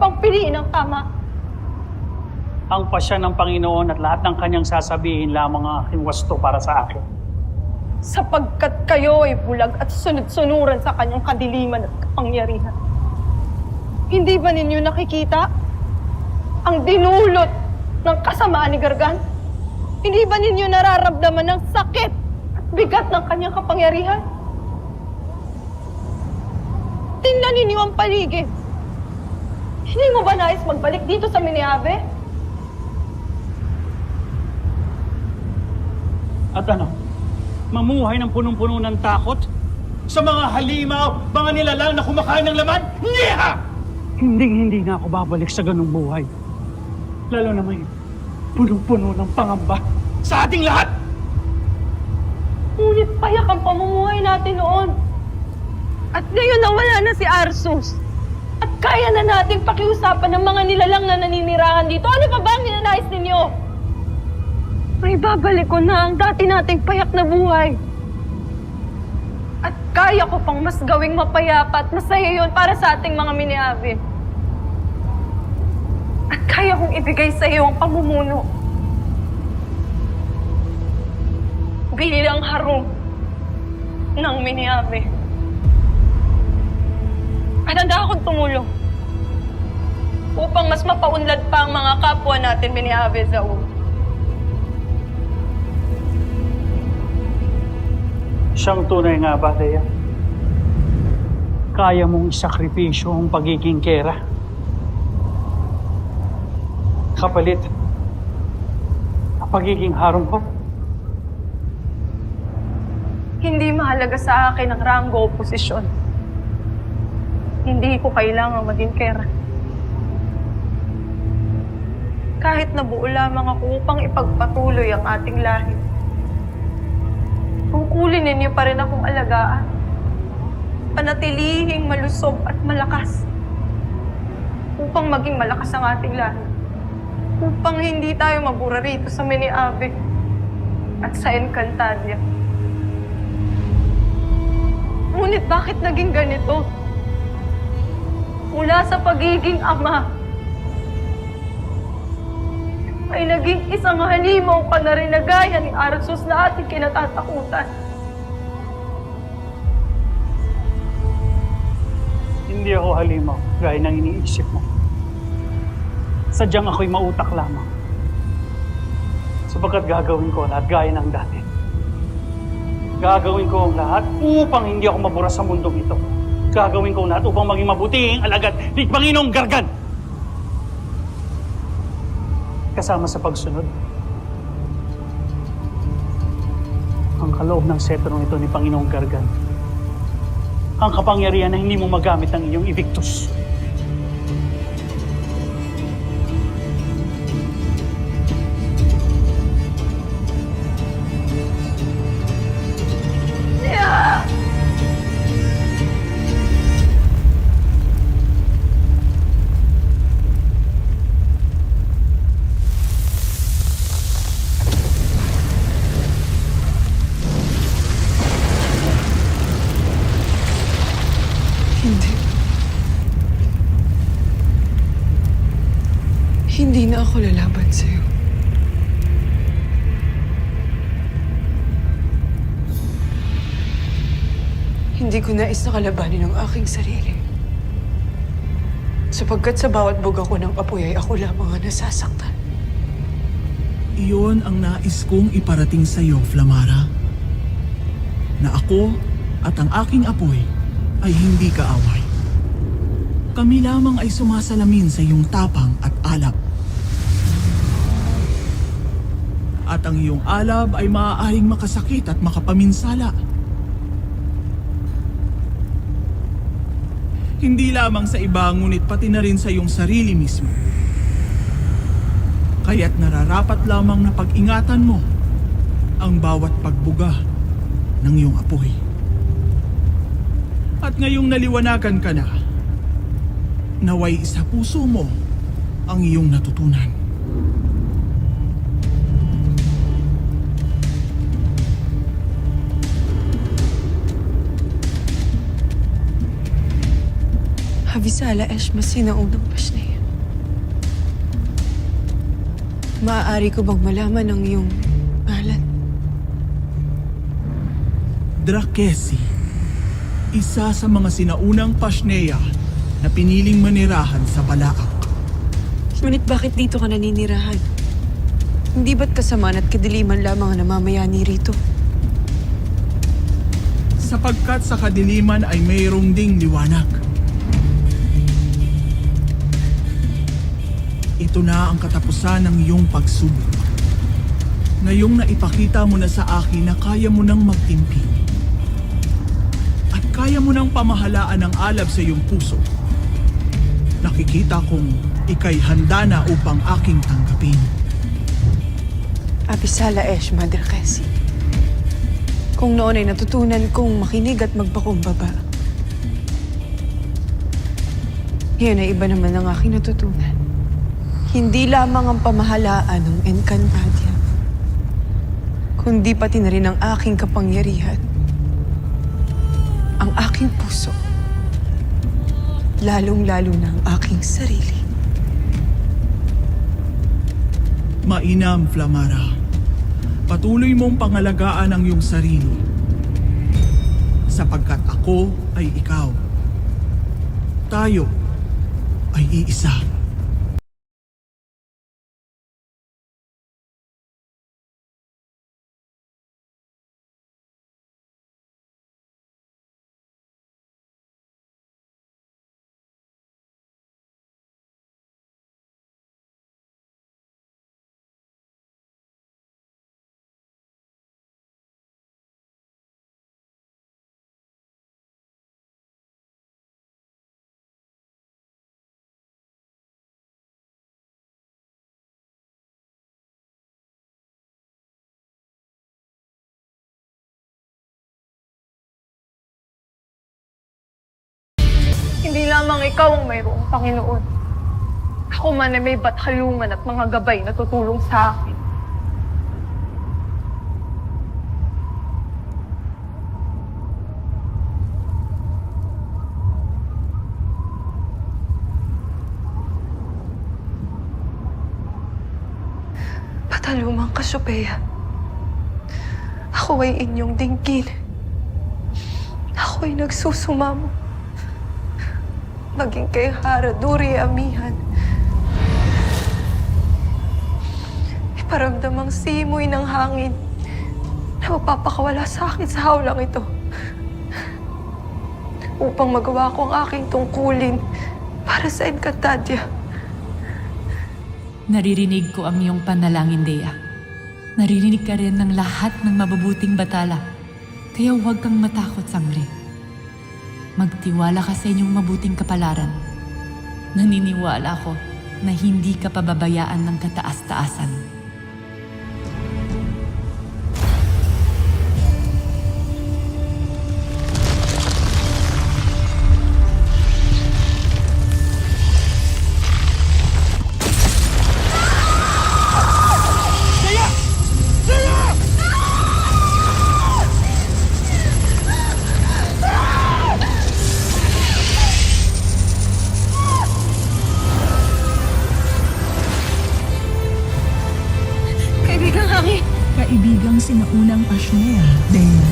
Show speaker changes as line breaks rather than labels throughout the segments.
pang piliin ang tama.
Ang pasya ng Panginoon at lahat ng kanyang sasabihin lamang ang aking wasto para sa akin.
Sapagkat kayo ay bulag at sunod-sunuran sa kanyang kadiliman at kapangyarihan. Hindi ba ninyo nakikita ang dinulot ng kasamaan ni Gargan? Hindi ba ninyo nararamdaman ng sakit at bigat ng kanyang kapangyarihan? Tingnan ninyo ang paligid. Hindi mo ba nais magbalik dito sa Miniabe?
At ano? Mamuhay ng punong-puno ng takot? Sa mga halimaw, mga nilalang na kumakain ng laman? Yeah! Hindi na ako babalik sa ganung buhay. Lalo na may punong-puno ng pangamba sa ating lahat!
Ngunit payak ang pamumuhay natin noon. At ngayon na wala na si Arsus. At kaya na nating pakiusapan ng mga nilalang na naninirahan dito. Ano pa ba ang ninanais ninyo? May babalik ko na ang dati nating payak na buhay. At kaya ko pang mas gawing mapayapa at masaya yun para sa ating mga Miniabe. At kaya kong ibigay sa iyo ang pamumuno. Bilang harong ng Miniabe. At handa akong tumulong upang mas mapaunlad pa ang mga kapwa natin Miniabe sa
Siyang tunay nga ba, Dea? Kaya mong isakripisyo ang pagiging kera. Kapalit ang pagiging harong ko.
Hindi mahalaga sa akin ang ranggo o posisyon. Hindi ko kailangang maging kera. Kahit nabuo lamang ako upang ipagpatuloy ang ating lahi. Tungkulin ninyo pa rin akong alagaan. Panatilihing malusog at malakas. Upang maging malakas ang ating lahi. Upang hindi tayo mabura rito sa Miniabe at sa Encantadia. Ngunit bakit naging ganito? Mula sa pagiging ama, ay naging isang halimaw ka na rin na gaya ni Arsus na ating kinatatakutan.
Hindi ako halimaw, gaya ng iniisip mo. Sadyang ako'y mautak lamang. Sapagkat gagawin ko lahat gaya ng dati. Gagawin ko ang lahat upang hindi ako mabura sa mundong ito. Gagawin ko ang lahat upang maging mabuting alagad ni Panginoong Gargan. Kasama sa pagsunod ang kaloob ng setrong ito ni Panginoong Gargan. Ang kapangyarihan na hindi mo magamit ng iyong Evictus.
Hindi na ako lalaban sa'yo. Hindi ko nais na kalabanin ang aking sarili. Sapagkat sa bawat buga ko ng apoy ay ako lamang ang nasasaktan.
Iyon ang nais kong iparating sa iyo, Flamara. Na ako at ang aking apoy ay hindi kaaway. Kami lamang ay sumasalamin sa iyong tapang at alab. At ang iyong alab ay maaaring makasakit at makapaminsala. Hindi lamang sa iba, ngunit pati na rin sa iyong sarili mismo. Kaya't nararapat lamang na pag-ingatan mo ang bawat pagbuga ng iyong apoy. At ngayong naliwanagan ka na, naway sa puso mo ang iyong natutunan.
Havisala Eshma sinaunang pasnay. Maaari ko bang malaman ang iyong ngalan?
Drakesi, isa sa mga sinaunang Pashnea na piniling manirahan sa Balaak.
Ngunit bakit dito ka naninirahan? Hindi ba't kasamaan at kadiliman lamang ang namamayani rito?
Sapagkat sa kadiliman ay mayroong ding liwanag. Ito na ang katapusan ng iyong pagsubok. Ngayong naipakita mo na sa akin na kaya mo nang magtimpi. At kaya mo nang pamahalaan ang alab sa iyong puso. Nakikita kong ika'y handa na upang aking tanggapin.
Abisala Eshma Drakesi. Kung noon ay natutunan kong makinig at magpakumbaba. Ngayon ay iba naman ang aking natutunan. Hindi lamang ang pamahalaan ng Encantadia, kundi pati na rin ang aking kapangyarihan. Ang aking puso. Lalong-lalo na ang aking sarili.
Mainam, Flamara. Patuloy mong pangalagaan ang iyong sarili. Sapagkat ako ay ikaw. Tayo ay iisa.
Hindi lamang ikaw ang mayroong Panginoon. Ako man ay may batalungan at mga gabay na tutulong sa akin.
Patalumang Cassiopeia. Ako ay inyong dinggin. Ako ay nagsusumamo. Maging kay Haraduri Amihan. Iparamdam ang simoy ng hangin na magpapakawala sa akin sa hawlang ito. Upang magawa ko ang aking tungkulin para sa Encantadia.
Naririnig ko ang iyong panalangin, Dea. Naririnig ka rin ng lahat ng mabubuting batala. Kaya huwag kang matakot, Sangre. Magtiwala ka sa inyong mabuting kapalaran. Naniniwala ako na hindi ka pababayaan ng kataas-taasan.
Kaibigang sinaunang Pashnea, Dea.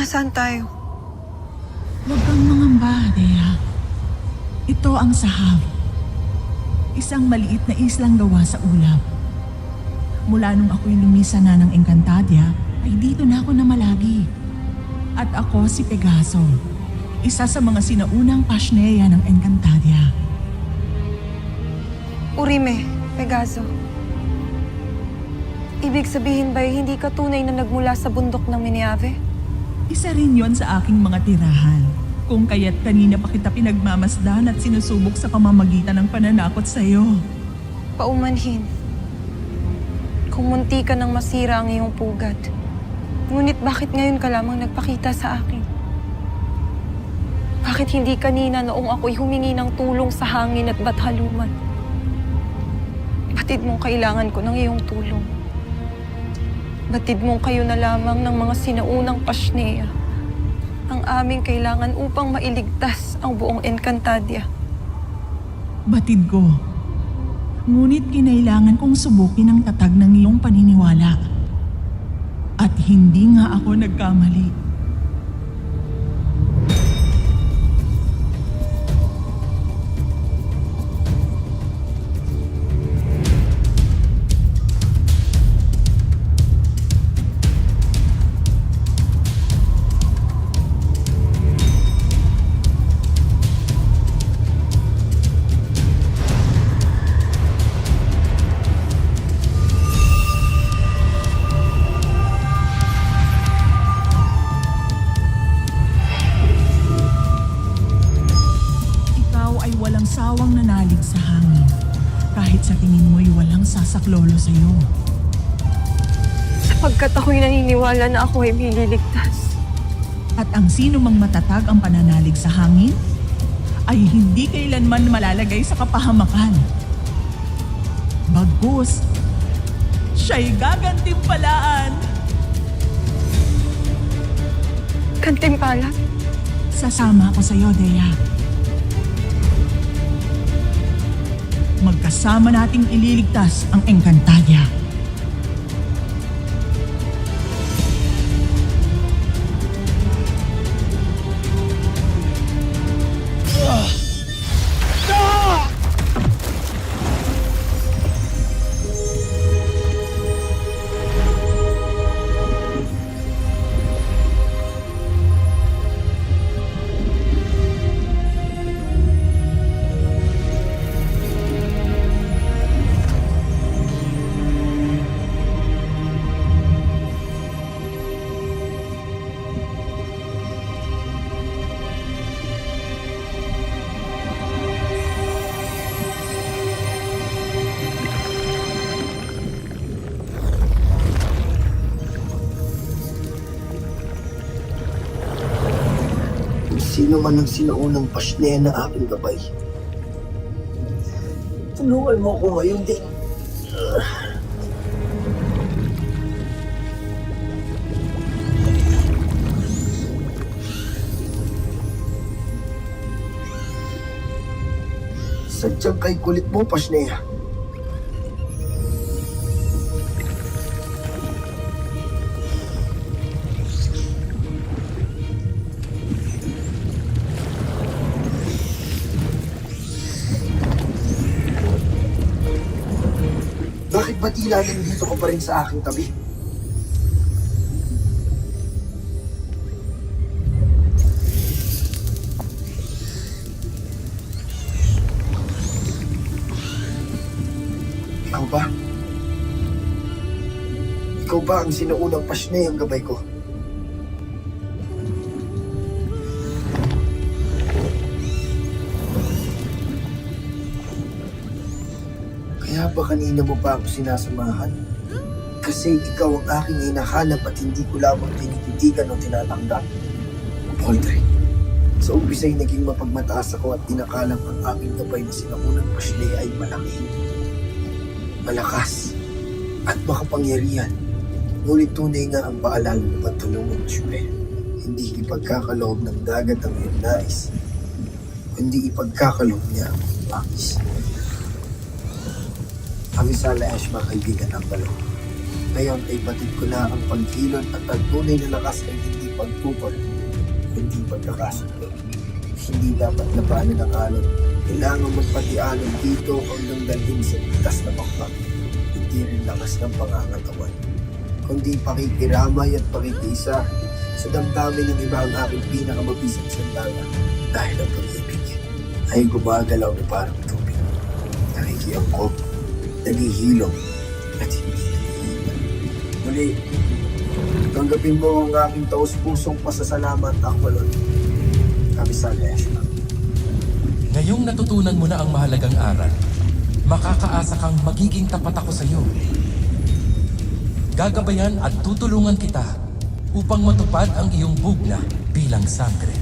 Nasaan tayo?
Huwag kang mangamba, Dea. Ito ang Sahab. Isang maliit na islang gawa sa ulap. Mula nung ako'y lumisa na ng Encantadia, ay dito na ako namalagi. At ako si Pegaso, isa sa mga sinaunang Pashnea ng Encantadia.
Urime, Pegaso. Ibig sabihin ba'y hindi ka tunay na nagmula sa bundok ng Miniave?
Isa rin yon sa aking mga tirahan. Kung kaya't kanina pa kita pinagmamasdan at sinusubok sa pamamagitan ng pananakot sa iyo.
Paumanhin. Kung munti ka nang masira ang iyong pugat. Ngunit bakit ngayon ka lamang nagpakita sa akin? Bakit hindi kanina noong ako'y humingi ng tulong sa hangin at bathaluman? Batid mong kailangan ko ng iyong tulong. Batid mong kayo na lamang ng mga sinaunang Pashnea ang aming kailangan upang mailigtas ang buong Encantadia.
Batid ko. Ngunit kinailangan kong subukin ang tatag ng iyong paniniwala. At hindi nga ako nagkamali. Walang sawang nanalig sa hangin. Kahit sa tingin mo'y walang sasaklolo sa'yo.
Sapagkat ako'y naniniwala na ako ay mililigtas.
At ang sino mang matatag ang pananalig sa hangin, ay hindi kailanman malalagay sa kapahamakan. Bagkus, siya'y gagantimpalaan.
Kantimpala?
Sasama ako sa'yo, Dea. Magkasama nating ililigtas ang Encantadia.
Sino man ang sinaunang Pashnea na aking gabay. Tulungan mo ako ngayon din. Sadyang kay kulit mo, Pashnea. Bakit ba tila nandito ka pa rin sa aking tabi? Ikaw ba? Ikaw ba ang sinaunang Pashnea ang gabay ko? Kaya ba kanina mo pa ako sinasamahan? Kasi ikaw ang aking hinahanap at hindi ko lamang tinititigan o tinatanggap. Poldre, sa umpisa'y naging mapagmataas ako at tinakalang ang aking gabay na sinaunang Pashnea ay malaki, malakas, at makapangyarihan. Ngunit tunay nga ang paalala ng pagtulungan, Shue. Hindi ipagkakaloob ng dagat ang iyong nais, kundi ipagkakaloob niya ang bangis. Ang isa Ash, mga kaibigan ng balo. Ngayon ay batid ko na ang paghilon at ang tunay na lakas ay hindi pagpupol, hindi pagkakasundo. Hindi dapat labanan ng alon. Kailangan magpatialon dito hanggang dalhin sa ligtas na pakpak. Hindi rin lakas ng pangangatawan, kundi pakikiramay at pakikiisa sa damdamin ng iba ang aking pinakamabisang sandala. Dahil ang pag-ibig ay gumagalaw na parang tubig. Nakikiangkop, naghihilom, at hindi naiiwan. Muli, tanggapin mo ang aking taus-pusong pasasalamat, Aqualon. Kamisales.
Ngayong natutunan mo na ang mahalagang aral, makakaasa kang magiging tapat ako sa iyo. Gagabayan at tutulungan kita upang matupad ang iyong bugna bilang sangre.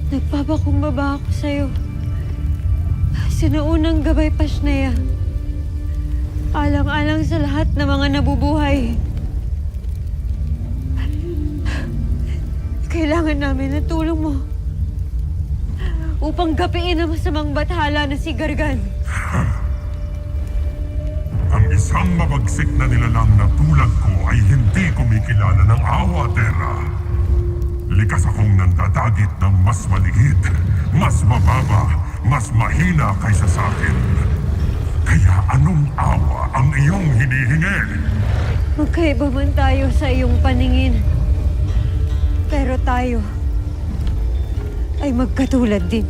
Nagpapakumbaba ako sa'yo. Sinaunang gabay, Pashnea. Alang-alang sa lahat ng mga nabubuhay. Kailangan namin ng tulong mo upang gapiin ang masamang bathala na si Gargan.
Ang isang mabagsik na nilalang na tulad ko ay hindi kumikilala ng awa, Terra. Likas akong nandadagit ng mas maliit, mas mababa, mas mahina kaysa sa akin. Kaya anong awa ang iyong hinihingi?
Magkaiba man tayo sa iyong paningin. Pero tayo ay magkatulad din.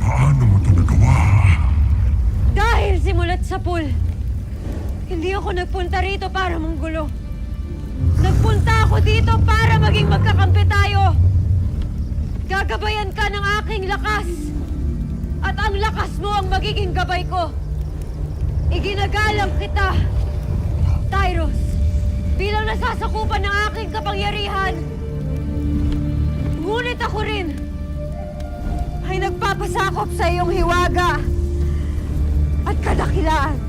Paano mo ito nagawa?
Dahil simulat sa pool, hindi ako nagpunta rito para manggulo. Nagpunta ako dito para maging magkakampi tayo. Gagabayan ka ng aking lakas. At ang lakas mo ang magiging gabay ko. Iginagalang kita, Tyros, bilang nasasakupan ng aking kapangyarihan. Ngunit ako rin ay nagpapasakop sa iyong hiwaga at kadakilaan.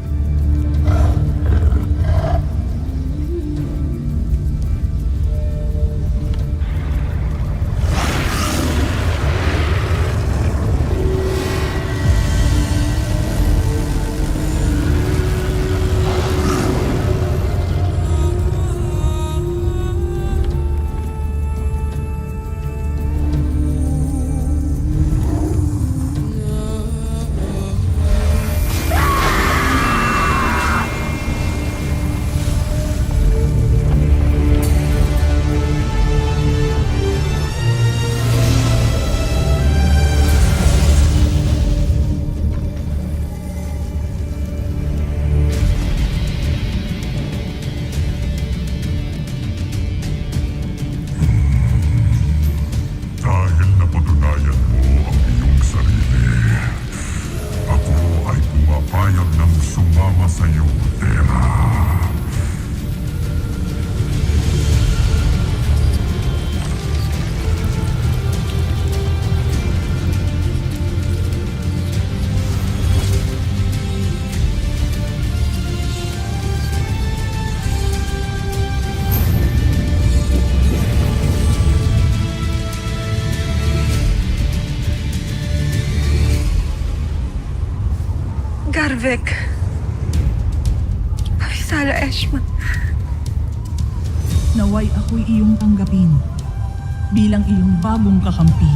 Vic. Sala Eshma.
Naway ako'y iyong tanggapin bilang iyong bagong kakampi.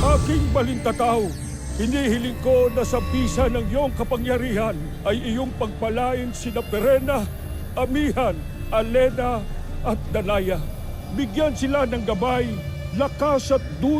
Aking balintataw, hinihiling ko na sa bisa ng iyong kapangyarihan ay iyong pagpalain sina Perena, Amihan, Alena at Danaya. Bigyan sila ng gabay, lakas at duno